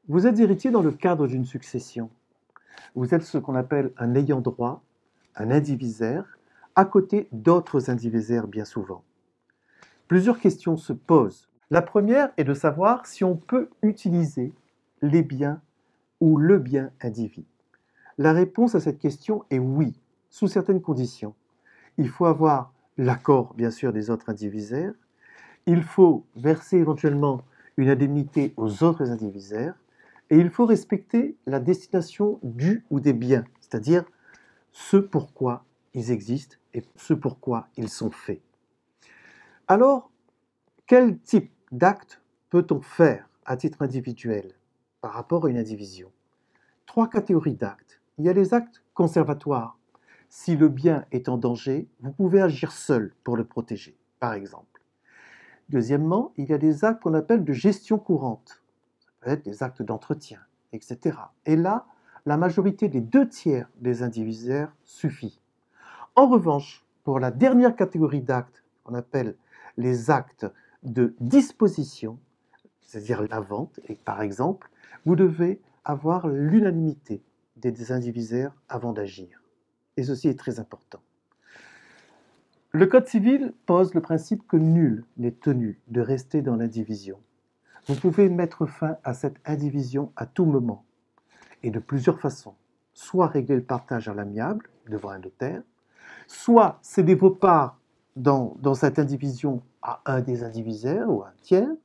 Vous êtes héritier dans le cadre d'une succession. Vous êtes ce qu'on appelle un ayant droit, un indivisaire, à côté d'autres indivisaires bien souvent. Plusieurs questions se posent. La première est de savoir si on peut utiliser les biens ou le bien indivis. La réponse à cette question est oui, sous certaines conditions. Il faut avoir l'accord, bien sûr, des autres indivisaires. Il faut verser éventuellement une indemnité aux autres indivisaires. Et il faut respecter la destination du ou des biens, c'est-à-dire ce pourquoi ils existent et ce pourquoi ils sont faits. Alors, quel type d'acte peut-on faire à titre individuel par rapport à une indivision? Trois catégories d'actes. Il y a les actes conservatoires. Si le bien est en danger, vous pouvez agir seul pour le protéger, par exemple. Deuxièmement, il y a des actes qu'on appelle de gestion courante. Ça peut être des actes d'entretien, etc. Et là, la majorité des 2 tiers des indivisaires suffit. En revanche, pour la dernière catégorie d'actes, qu'on appelle les actes de disposition, c'est-à-dire la vente, et par exemple, vous devez avoir l'unanimité des indivisaires avant d'agir. Et ceci est très important. Le Code civil pose le principe que nul n'est tenu de rester dans l'indivision. Vous pouvez mettre fin à cette indivision à tout moment, et de plusieurs façons. Soit régler le partage à l'amiable, devant un notaire, soit céder vos parts dans cette indivision à un des indivisaires ou à un tiers,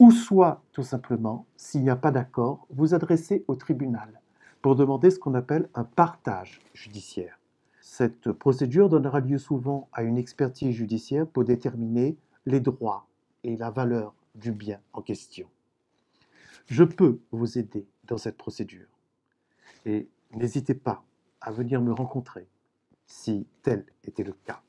ou soit, tout simplement, s'il n'y a pas d'accord, vous adresser au tribunal pour demander ce qu'on appelle un partage judiciaire. Cette procédure donnera lieu souvent à une expertise judiciaire pour déterminer les droits et la valeur du bien en question. Je peux vous aider dans cette procédure et n'hésitez pas à venir me rencontrer si tel était le cas.